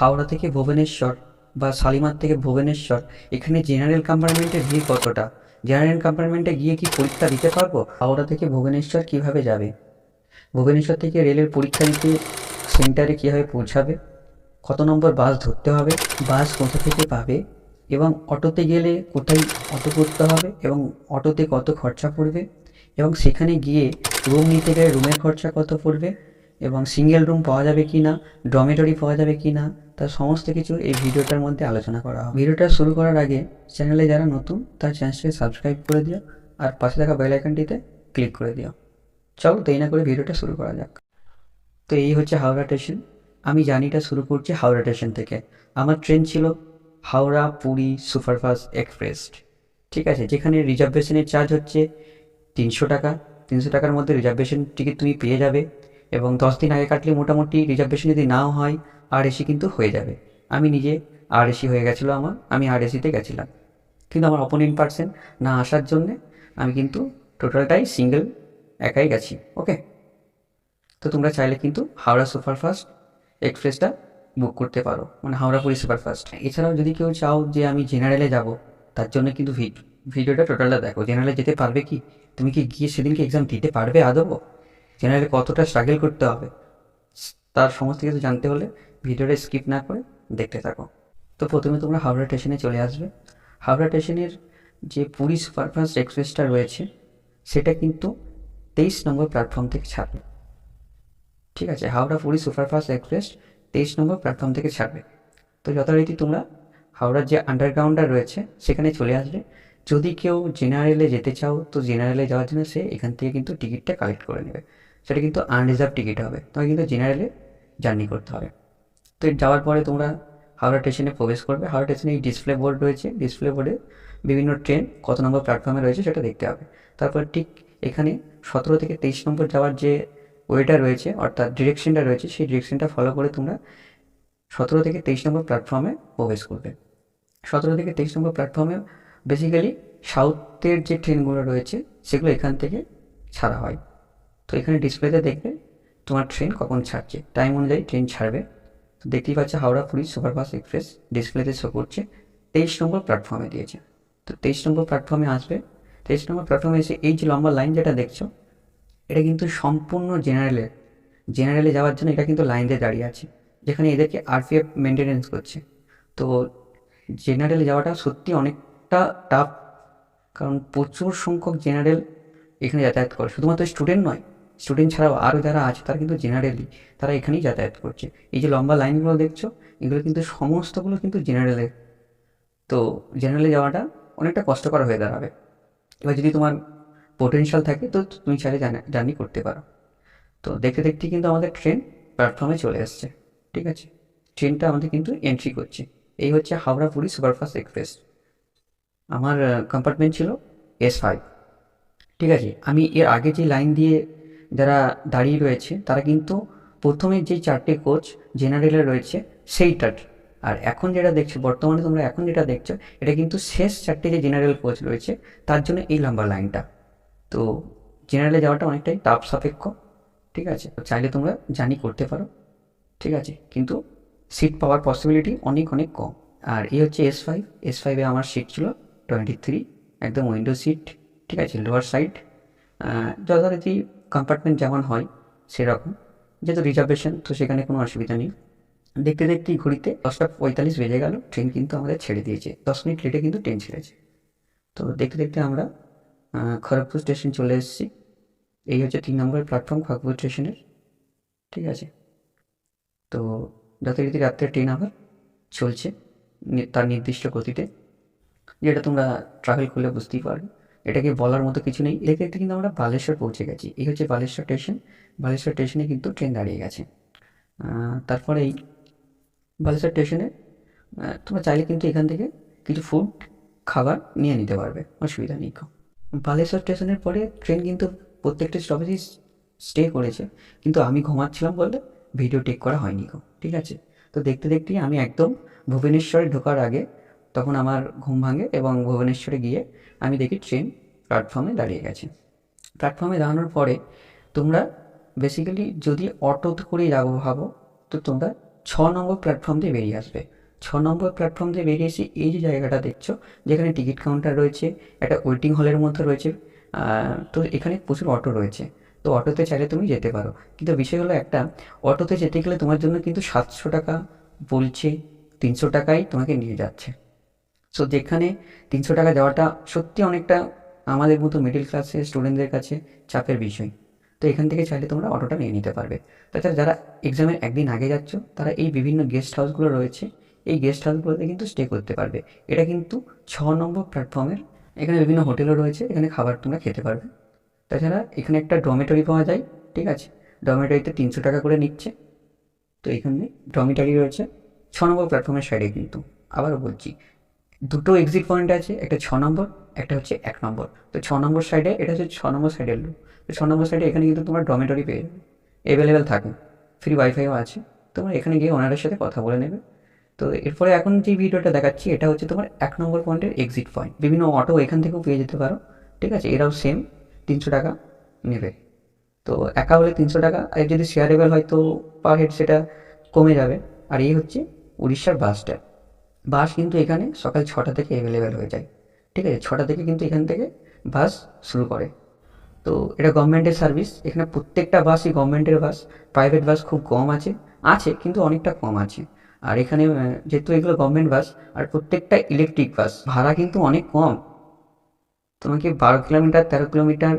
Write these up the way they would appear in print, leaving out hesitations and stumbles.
হাওড়া থেকে ভুবনেশ্বর বা শালিমার থেকে ভুবনেশ্বর, এখানে জেনারেল কম্পার্টমেন্টের ভিড় কতটা? জেনারেল কম্পার্টমেন্টে গিয়ে কি পরীক্ষা দিতে পারবো? হাওড়া থেকে ভুবনেশ্বর কিভাবে যাবে? ভুবনেশ্বর থেকে রেলের পরীক্ষা দিতে সেন্টারে কীভাবে পৌঁছাবে? কত নম্বর বাস ধরতে হবে? বাস কোথা থেকে পাবে? এবং অটোতে গেলে কোথায় অটো করতে হবে এবং অটোতে কত খরচা পড়বে? এবং সেখানে গিয়ে রুম নিতে গেলে রুমের খরচা কত পড়বে? এবং সিঙ্গেল রুম পাওয়া যাবে কি না, ডরমেটরি পাওয়া যাবে কি না, তার সমস্ত কিছু এই ভিডিওটার মধ্যে আলোচনা করা হবে। ভিডিওটা শুরু করার আগে চ্যানেলে যারা নতুন তার চ্যানেলটাকে সাবস্ক্রাইব করে দিও আর পাশে থাকা বেল আইকনটিতে ক্লিক করে দিও। চলো দেরি না করে ভিডিওটা শুরু করা যাক। তো এই হচ্ছে হাওড়া স্টেশন। আমি জার্নিটা শুরু করছি হাওড়া স্টেশন থেকে। আমার ট্রেন ছিল হাওড়া পুরী সুপারফাস্ট এক্সপ্রেস, ঠিক আছে, যেখানে রিজার্ভেশনের চার্জ হচ্ছে 300 টাকা। 300 টাকার মধ্যে রিজার্ভেশন টিকিট তুমি পেয়ে যাবে এবং 10 দিন আগে কাটলে মোটামুটি রিজার্ভেশন যদি নাও হয় আর এসি কিন্তু হয়ে যাবে। আমি নিজে আর এসি হয়ে গেছিলো আমার, আমি আর এসিতে গেছিলাম, কিন্তু আমার অপোনেন্ট পার্সন না আসার জন্যে আমি কিন্তু টোটালটাই সিঙ্গেল একাই গেছি। ওকে, তো তোমরা চাইলে কিন্তু হাওড়া সুপারফাস্ট এক্সপ্রেসটা বুক করতে পারো, মানে হাওড়া পুরী সুপারফাস্ট। এছাড়াও যদি কেউ চাও যে আমি জেনারেলে যাব, তার জন্য কিন্তু ভিডিওটা টোটালটা দেখো। জেনারেলে যেতে পারবে কি, তুমি কি গিয়ে সেদিনকে এক্সাম দিতে পারবে আদৌ? জেনারেলে কতটা স্ট্রাগল করতে হবে তার সমস্ত কিছু জানতে হলে ভিডিওটা স্কিপ না করে দেখতে থাকো। তো প্রথমে তোমরা হাওড়া স্টেশনে চলে আসবে। হাওড়া স্টেশনের যে পুরী সুপারফাস্ট এক্সপ্রেসটা রয়েছে সেটা কিন্তু 23 নম্বর প্ল্যাটফর্ম থেকে ছাড়বে, ঠিক আছে। হাওড়া পুরী সুপারফাস্ট এক্সপ্রেস 23 নম্বর প্ল্যাটফর্ম থেকে ছাড়বে। তো যথারীতি তোমরা হাওড়ার যে আন্ডারগ্রাউন্ডটা রয়েছে সেখানে চলে আসবে। যদি কেউ জেনারেলে যেতে চাও তো জেনারেলে যাওয়ার জন্য সে এখান থেকে কিন্তু টিকিটটা কালেক্ট করে নেবে। সেটা কিন্তু আনরিজার্ভ টিকিট হবে, তোমাকে কিন্তু জেনারেলে জার্নি করতে হবে। তো যাওয়ার পরে তোমরা হাওড়া স্টেশনে প্রবেশ করবে। হাওড়া স্টেশনে এই ডিসপ্লে বোর্ড রয়েছে, ডিসপ্লে বোর্ডে বিভিন্ন ট্রেন কত নম্বর প্ল্যাটফর্মে রয়েছে সেটা দেখতে হবে। তারপর ঠিক এখানে 17 থেকে 23 নম্বর যাওয়ার যে ওয়েটা রয়েছে অর্থাৎ ডিরেকশনটা রয়েছে, সেই ডিরেকশনটা ফলো করে তোমরা 17 থেকে 23 নম্বর প্ল্যাটফর্মে প্রবেশ করবে। 17 থেকে 23 নম্বর প্ল্যাটফর্মে বেসিক্যালি সাউথের যে ট্রেনগুলো রয়েছে সেগুলো এখান থেকে ছাড়া হয়। তো এখানে ডিসপ্লেতে দেখবে তোমার ট্রেন কখন ছাড়ছে, টাইম অনুযায়ী ট্রেন ছাড়বে। তো দেখতেই পাচ্ছে হাওড়া পুরী সুপারফাস্ট এক্সপ্রেস ডিসপ্লেতে শো করছে 23 নম্বর প্ল্যাটফর্মে দিয়েছে। তো 23 নম্বর প্ল্যাটফর্মে আসবে। 23 নম্বর প্ল্যাটফর্মে এসে এই যে লম্বা লাইন যেটা দেখছো, এটা কিন্তু সম্পূর্ণ জেনারেলে যাওয়ার জন্য এটা কিন্তু লাইন দিয়ে দাঁড়িয়ে আছে, যেখানে এদেরকে আরপিএফ মেনটেনেন্স করছে। তো জেনারেলে যাওয়াটা সত্যি অনেকটা টাফ, কারণ প্রচুর সংখ্যক জেনারেল এখানে যাতায়াত করে। শুধুমাত্র স্টুডেন্ট নয়, স্টুডেন্ট ছাড়াও আরও যারা আছে তারা কিন্তু জেনারেলি তারা এখানেই যাতায়াত করছে। এই যে লম্বা লাইনগুলো দেখছো এগুলো কিন্তু সমস্তগুলো কিন্তু জেনারেলে। তো জেনারেলে যাওয়াটা অনেকটা কষ্টকর হয়ে দাঁড়াবে। এবার যদি তোমার পোটেনশিয়াল থাকে তো তুমি চাইলে জার্নি করতে পারো। তো দেখতে দেখতে কিন্তু আমাদের ট্রেন প্ল্যাটফর্মে চলে আসছে, ঠিক আছে। ট্রেনটা আমাদের কিন্তু এন্ট্রি করছে। এই হচ্ছে হাওড়া পুরী সুপারফাস্ট এক্সপ্রেস। আমার কম্পার্টমেন্ট ছিল S5, ঠিক আছে। আমি এর আগে যে লাইন দিয়ে যারা দাঁড়িয়ে রয়েছে তারা কিন্তু প্রথমে যে 4টে কোচ জেনারেলে রয়েছে সেইটার, আর এখন যেটা দেখছো বর্তমানে তোমরা এখন যেটা দেখছো এটা কিন্তু শেষ 4টে যে জেনারেল কোচ রয়েছে তার জন্য এই লম্বা লাইনটা। তো জেনারেলে যাওয়াটা অনেকটাই টাফ সাপেক্ষ, ঠিক আছে। চাইলে তোমরা জার্নি করতে পারো, ঠিক আছে, কিন্তু সিট পাওয়ার পসিবিলিটি অনেক অনেক কম। আর এই হচ্ছে S5। S5-এ আমার সিট ছিল 23, একদম উইন্ডো সিট, ঠিক আছে, লোয়ার সাইড। যথারীতি কম্পার্টমেন্ট যেমন হয় সেরকম, যেহেতু রিজার্ভেশন তো সেখানে কোনো অসুবিধা নেই। দেখতে দেখতেই ঘড়িতে 10টা 45 বেজে গেল, ট্রেন কিন্তু আমাদের ছেড়ে দিয়েছে। 10 মিনিট লেটে কিন্তু ট্রেন ছেড়েছে। তো দেখতে দেখতে আমরা খড়গপুর স্টেশন চলে এসেছি। এই হচ্ছে 3 নম্বর প্ল্যাটফর্ম খড়গপুর স্টেশনের, ঠিক আছে। তো যথারীতি রাত্রে ট্রেন আবার চলছে তার নির্দিষ্ট গতিতে, যেটা তোমরা ট্রাভেল করলে বুঝতেই পারবে। এটাকে বলার মতো কিছু নেই। দেখতে দেখতে কিন্তু আমরা বালেশ্বর পৌঁছে গেছি। এই হচ্ছে বালেশ্বর স্টেশন। বালেশ্বর স্টেশনে কিন্তু ট্রেন দাঁড়িয়ে গেছে। তারপরে এই বালেশ্বর স্টেশনে তোমরা চাইলে কিন্তু এখান থেকে কিছু ফুড খাবার নিয়ে নিতে পারবে, অসুবিধা নেই। বালেশ্বর স্টেশনের পরে ট্রেন কিন্তু প্রত্যেকটা স্টপেজেই স্টে করেছে, কিন্তু আমি ঘুমাচ্ছিলাম বলে ভিডিও টেক করা হয়নি, ঠিক আছে। তো দেখতে দেখতেই আমি একদম ভুবনেশ্বরে ঢোকার আগে তখন আমার ঘুম ভাঙে এবং ভুবনেশ্বরে গিয়ে আমি দেখি ট্রেন প্ল্যাটফর্মে দাঁড়িয়ে গেছে। প্ল্যাটফর্মে দাঁড়ানোর পরে তোমরা বেসিক্যালি যদি অটোতে করে যাবো ভাবো তো তোমরা নম্বর প্ল্যাটফর্ম দিয়ে বেরিয়ে আসবে। নম্বর প্ল্যাটফর্ম দিয়ে বেরিয়ে এসে এই যে জায়গাটা দেখছো, যেখানে টিকিট কাউন্টার রয়েছে, একটা ওয়েটিং হলের মতো রয়েছে, তো এখানে প্রচুর অটো রয়েছে। তো অটোতে চাইলে তুমি যেতে পারো, কিন্তু বিষয় হলো একটা, অটোতে যেতে গেলে তোমার জন্য কিন্তু 700 টাকা বলছে, 300 টাকায় তোমাকে নিয়ে যাচ্ছে। সো যেখানে 300 টাকা দেওয়াটা সত্যি অনেকটা আমাদের মতো মিডিল ক্লাসের স্টুডেন্টদের কাছে চাপের বিষয়। তো এখান থেকে চাইলে তোমরা অটোটা নিয়ে নিতে পারবে। তাছাড়া যারা এক্সামের একদিন আগে যাচ্ছ, তারা এই বিভিন্ন গেস্ট হাউসগুলো রয়েছে, এই গেস্ট হাউসগুলোতে কিন্তু স্টে করতে পারবে। এটা কিন্তু নম্বর প্ল্যাটফর্মের। এখানে বিভিন্ন হোটেলও রয়েছে, এখানে খাবার তোমরা খেতে পারবে। তাছাড়া এখানে একটা ডরমেটরি পাওয়া যায়, ঠিক আছে, ডরমেটরিতে 300 টাকা করে নিচ্ছে। তো এখানে ডরমেটরি রয়েছে নম্বর প্ল্যাটফর্মের সাইডে। কিন্তু আবারও বলছি, দুটো এক্সিট পয়েন্ট আছে, একটা নম্বর, একটা হচ্ছে 1 নম্বর। তো নম্বর সাইডে, এটা হচ্ছে নম্বর সাইডের লুক। তো নম্বর সাইডে এখানে কিন্তু তোমার ডরমেটরি পেয়ে যাবে, অ্যাভেলেবেল থাকে, ফ্রি ওয়াইফাইও আছে। তোমরা এখানে গিয়ে ওনারের সাথে কথা বলে নেবে। তো এরপরে এখন যে ভিডিওটা দেখাচ্ছি, এটা হচ্ছে তোমার 1 নম্বর পয়েন্টের এক্সিট পয়েন্ট। বিভিন্ন অটো এখান থেকেও পেয়ে যেতে পারো, ঠিক আছে, এরাও সেম 300 টাকা নেবে। তো একা হলে 300 টাকা, আর যদি শেয়ারেবল হয় তো পার হেড সেটা কমে যাবে। আর এই হচ্ছে উড়িষ্যার বাস স্ট্যান্ড। বাস কিন্তু এখানে সকাল 6টা থেকে অ্যাভেলেবেল হয়ে যায়, ঠিক আছে, 6টা থেকে কিন্তু এখান থেকে বাস শুরু করে। তো এটা গভর্নমেন্টের সার্ভিস, এখানে প্রত্যেকটা বাসই গভর্নমেন্টের বাস। প্রাইভেট বাস খুব কম আছে, আছে কিন্তু অনেকটা কম আছে। আর এখানে যেহেতু এগুলো গভর্নমেন্ট বাস, আর প্রত্যেকটা ইলেকট্রিক বাস, ভাড়া কিন্তু অনেক কম। তোমাকে 12 কিলোমিটার, 13 কিলোমিটার,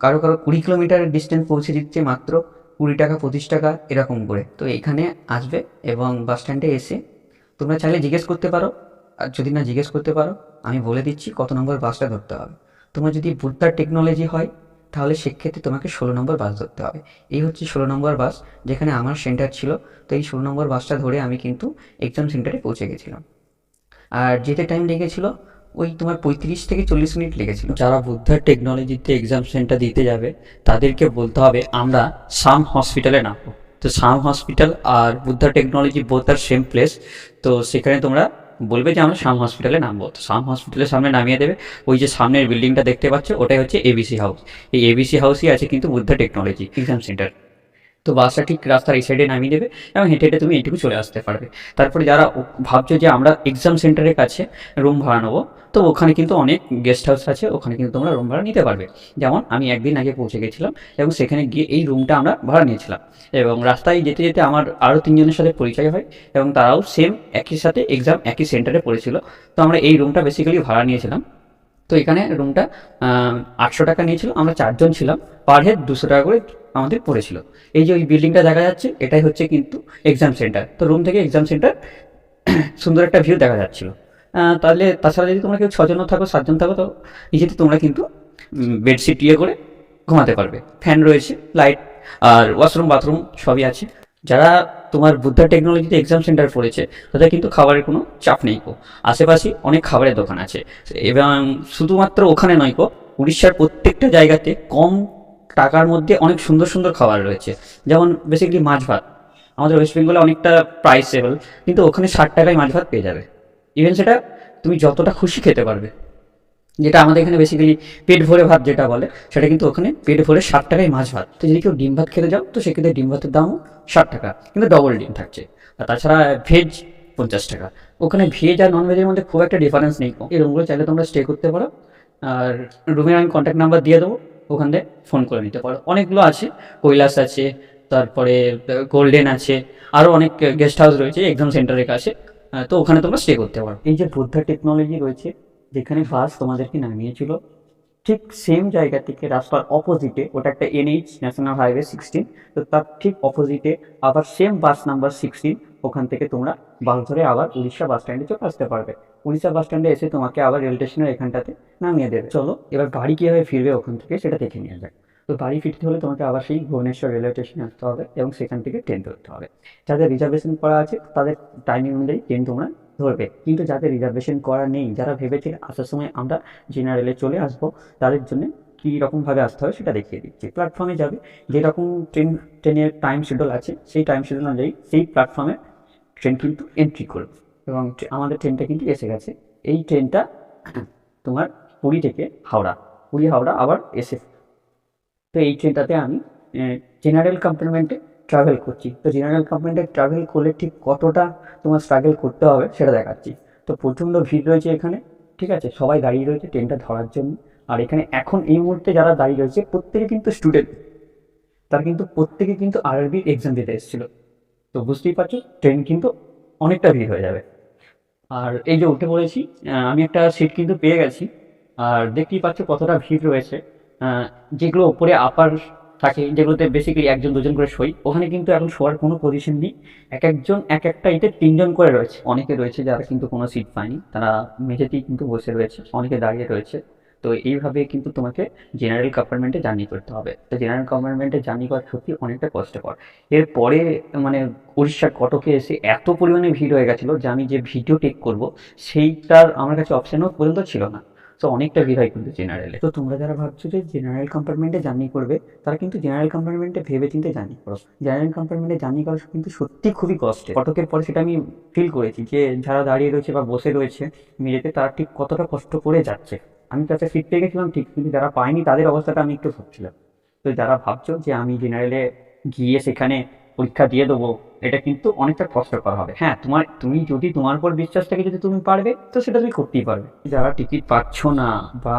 কারো কারো 20 কিলোমিটারের ডিস্টেন্স পৌঁছে দিচ্ছে মাত্র 20 টাকা, 25 টাকা এরকম করে। তো এখানে আসবে এবং বাস স্ট্যান্ডে এসে তোমরা চাইলে জিজ্ঞেস করতে পারো। আর যদি না জিজ্ঞেস করতে পারো, আমি বলে দিচ্ছি কত নম্বর বাসটা ধরতে হবে। তোমার যদি বুদ্ধার টেকনোলজি হয়, তাহলে সেক্ষেত্রে তোমাকে 16 নম্বর বাস ধরতে হবে। এই হচ্ছে 16 নম্বর বাস, যেখানে আমার সেন্টার ছিল। তো এই 16 নম্বর বাসটা ধরে আমি কিন্তু এক্সাম সেন্টারে পৌঁছে গেছিলাম। আর যেতে টাইম লেগেছিল ওই তোমার 35 থেকে 40 মিনিট লেগেছিল। যারা বুদ্ধার টেকনোলজিতে এক্সাম সেন্টার দিতে যাবে, তাদেরকে বলতে হবে আমরা সাম হসপিটালে নামবো। তো সাম হসপিটাল আর বুদ্ধা টেকনোলজি বোথ আর সেম প্লেস। তো সেখানে তোমরা বলবে যে আমরা সাম হসপিটালে নামবো। তো সাম হসপিটালের সামনে নামিয়ে দেবে। ওই যে সামনের বিল্ডিংটা দেখতে পাচ্ছ, ওটাই হচ্ছে এবিসি হাউস। এই এবিসি হাউসই আছে কিন্তু বুদ্ধা টেকনোলজি এক্সাম সেন্টার। তো বাসটা ঠিক রাস্তার এই সাইডে নামিয়ে দেবে এবং হেঁটে হেঁটে তুমি এইটুকু চলে আসতে পারবে। তারপরে যারা ভাবছো যে আমরা এক্সাম সেন্টারের কাছে রুম ভাড়া নেবো, তো ওখানে কিন্তু অনেক গেস্ট হাউস আছে, ওখানে কিন্তু তোমরা রুম ভাড়া নিতে পারবে। যেমন আমি একদিন আগে পৌঁছে গেছিলাম এবং সেখানে গিয়ে এই রুমটা আমরা ভাড়া নিয়েছিলাম। এবং রাস্তায় যেতে যেতে আমার আরও 3 জনের সাথে পরিচয় হয় এবং তারাও সেম একই সাথে এক্সাম একই সেন্টারে পড়েছিল। তো আমরা এই রুমটা বেসিক্যালি ভাড়া নিয়েছিলাম। তো এখানে রুমটা 800 টাকা নিয়েছিল, আমরা 4 জন ছিলাম। পার হেড 200 টাকা করে আমাদের পড়েছিল। এই যে ওই বিল্ডিংটা দেখা যাচ্ছে, এটাই হচ্ছে কিন্তু এক্সাম সেন্টার। তো রুম থেকে এক্সাম সেন্টার সুন্দর একটা ভিউ দেখা যাচ্ছিল। তাহলে তাছাড়া যদি তোমরা কেউ 6 জনও থাকো, 7 জন থাকো, তো নিজেতে তোমরা কিন্তু বেডশিট ইয়ে করে ঘুমাতে পারবে। ফ্যান রয়েছে, লাইট, আর ওয়াশরুম বাথরুম সবই আছে। যারা তোমার বুদ্ধা টেকনোলজিতে এক্সাম সেন্টার পড়েছে, তাদের কিন্তু খাবারের কোনো চাপ নেই কো। আশেপাশে অনেক খাবারের দোকান আছে এবং শুধুমাত্র ওখানে নয় কো, উড়িষ্যার প্রত্যেকটা জায়গাতে কম টাকার মধ্যে অনেক সুন্দর সুন্দর খাবার রয়েছে। যেমন বেসিক্যালি মাছ ভাত, আমাদের ওয়েস্ট বেঙ্গলে অনেকটা প্রাইসেবল, কিন্তু ওখানে 60 টাকায় মাছ ভাত পেয়ে যাবে। ইভেন সেটা তুমি যতটা খুশি খেতে পারবে। যেটা আমাদের এখানে বেসিক্যালি পেট ভরে ভাত যেটা বলে, সেটা কিন্তু ওখানে পেট ভরে 60 টাকায় মাছ ভাত। তো যদি কেউ ডিম ভাত খেতে যাও, তো সেক্ষেত্রে ডিম ভাতের দামও 60 টাকা, কিন্তু ডবল ডিম থাকছে। আর তাছাড়া ভেজ 50 টাকা। ওখানে ভেজ আর নন ভেজের মধ্যে খুব একটা ডিফারেন্স নেই। এই রুমগুলো চাইলে তোমরা স্টে করতে পারো। আর রুমের আমি কন্ট্যাক্ট নাম্বার দিয়ে দেবো, ওখান থেকে ফোন করে নিতে পারো। অনেকগুলো আছে, কৈলাস আছে, তারপরে গোল্ডেন আছে, আরও অনেক গেস্ট হাউস রয়েছে এক্সাম সেন্টারের কাছে। তো ওখানে তোমরা স্টে করতে পারো। এই যে বুদ্ধা টেকনোলজি রয়েছে, যেখানে বাস তোমাদেরকে নামিয়েছিল, ঠিক সেম জায়গা থেকে রাস্তার অপোজিটে, ওটা একটা এনএইচ, ন্যাশনাল হাইওয়ে 16। তো তার ঠিক অপোজিটে আবার সেম বাস নাম্বার 16। ওখান থেকে তোমরা বাস ধরে আবার উড়িষ্যা বাস স্ট্যান্ডে চলে আসতে পারবে। উড়িষ্যা বাস স্ট্যান্ডে এসে তোমাকে আবার রেল স্টেশনের এখানটাতে নামিয়ে দেবে। চলো এবার বাড়ি কীভাবে ফিরবে ওখান থেকে সেটা দেখে নিয়ে যাক। তো বাড়ি ফিরতে হলে তোমাকে আবার সেই ভুবনেশ্বর রেলওয়ে স্টেশনে আসতে হবে এবং সেখান থেকে ট্রেন ধরতে হবে। যাদের রিজার্ভেশন করা আছে তাদের টাইমিং অনুযায়ী ট্রেন তোমরা ধরবে, কিন্তু যাদের রিজার্ভেশন করা নেই, যারা ভেবেছে আসার সময় আমরা জেনারেলে চলে আসবো, তাদের জন্য কী রকমভাবে আসতে হবে সেটা দেখিয়ে দিচ্ছি। প্ল্যাটফর্মে যাবে, যেরকম ট্রেনের টাইম শিডিউল আছে সেই টাইম শিডিউল অনুযায়ী সেই প্ল্যাটফর্মে ট্রেন কিন্তু এন্ট্রি করবে। এবং আমাদের ট্রেনটা কিন্তু এসে গেছে। এই ট্রেনটা তোমার পুরী থেকে হাওড়া, পুরী হাওড়া আবার এসে। তো এই ট্রেনটাতে আমি জেনারেল কম্পার্টমেন্টে ট্রাভেল করছি। তো জেনারেল কম্পার্টমেন্টে ট্রাভেল করলে ঠিক কতটা তোমার স্ট্রাগল করতে হবে সেটা দেখাচ্ছি। তো প্রচণ্ড ভিড় রয়েছে এখানে, ঠিক আছে, সবাই দাঁড়িয়ে রয়েছে ট্রেনটা ধরার জন্য। আর এখানে এখন এই মুহূর্তে যারা দাঁড়িয়ে রয়েছে প্রত্যেকে কিন্তু স্টুডেন্ট, তারা কিন্তু প্রত্যেকে কিন্তু আরআরবির এক্সাম দিতে এসেছিলো। তো বুঝতেই পারছো ট্রেন কিন্তু অনেকটা ভিড় হয়ে যাবে। আর এই যে উঠে পড়েছি, আমি একটা সিট কিন্তু পেয়ে গেছি। আর দেখতেই পাচ্ছ কতটা ভিড় রয়েছে। যেগুলো ওপরে আপার থাকে, যেগুলোতে বেসিক্যালি একজন দুজন করে শোয়, ওখানে কিন্তু এখন শোয়ার কোনো পজিশন নেই। এক একজন এক একটা ইতে তিনজন করে রয়েছে। অনেকে রয়েছে যারা কিন্তু কোনো সিট পায়নি, তারা মেঝেতেই কিন্তু বসে রয়েছে, অনেকে দাঁড়িয়ে রয়েছে। তো এইভাবে কিন্তু তোমাকে জেনারেল কম্পার্টমেন্টে জার্নি করতে হবে। তো জেনারেল কম্পার্টমেন্টে জার্নি করা সত্যি অনেকটা কষ্টকর। এরপরে মানে উড়িষ্যার কটকে এসে এত পরিমাণে ভিড় হয়ে গেছিলো যে আমি যে ভিডিও টেক করব সেইটার আমার কাছে অপশানও পর্যন্ত ছিল না। তো অনেকটা ভিড় হয় কিন্তু জেনারেলে। তো তোমরা যারা ভাবছো যে জেনারেল কম্পার্টমেন্টে জার্নি করবে, তারা কিন্তু জেনারেল কম্পার্টমেন্টে ভেবে চিন্তে জার্নি করো। জেনারেল কম্পার্টমেন্টে জার্নি করা কিন্তু সত্যি খুবই কষ্টের। কটকের পরে সেটা আমি ফিল করেছি যে যারা দাঁড়িয়ে রয়েছে বা বসে রয়েছে মেঝেতে, তারা ঠিক কতটা কষ্ট করে যাচ্ছে। আমি তো একটা সিট পেয়ে গেছিলাম ঠিক, কিন্তু যারা পায়নি তাদের অবস্থাটা আমি একটু ভাবছিলাম। তো যারা ভাবছো যে আমি জেনারেলে গিয়ে সেখানে পরীক্ষা দিয়ে দেবো, এটা কিন্তু অনেকটা কষ্টকর হবে। হ্যাঁ, তুমি যদি তোমার উপর বিশ্বাস থাকে, যদি তুমি পারবে, তো সেটা তুমি করতেই পারবে। যারা টিকিট পাচ্ছ না বা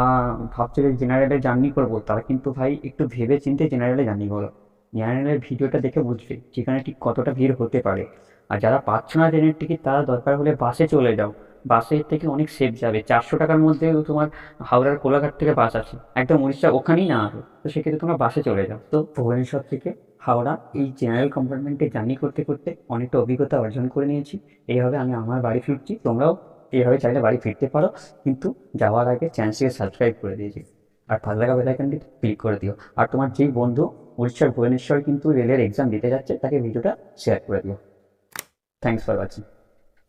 ভাবছো যে জেনারেলে জার্নি করবো, তারা কিন্তু ভাই একটু ভেবে চিন্তে জেনারেলে জার্নি করো। জেনারেলের ভিডিওটা দেখে বুঝবে যেখানে ঠিক কতটা ভিড় হতে পারে। আর যারা পাচ্ছ না ট্রেনের টিকিট, তারা দরকার হলে বাসে চলে যাও। বাসের থেকে অনেক সেফ যাবে। 400 টাকার মধ্যে তোমার হাওড়ার কোলাঘাট থেকে বাস আছে, একদম উড়িষ্যা ওখানেই নামাবে। তো সেক্ষেত্রে তোমরা বাসে চলে যাও। তো ভুবনেশ্বর থেকে হাওড়া এই জেনারেল কম্পার্টমেন্টে জার্নি করতে করতে অনেকটা অভিজ্ঞতা অর্জন করে নিয়েছি। এইভাবে আমি আমার বাড়ি ফিরছি, তোমরাও এইভাবে চাইলে বাড়ি ফিরতে পারো। কিন্তু যাওয়ার আগে চ্যানেলটিকে সাবস্ক্রাইব করে দিয়েছি, আর ভালো লাগা বেল আইকনটি ক্লিক করে দিও। আর তোমার যেই বন্ধু উড়িষ্যার ভুবনেশ্বর কিন্তু রেলের এক্সাম দিতে যাচ্ছে, তাকে ভিডিওটা শেয়ার করে দিও। Thanks for watching.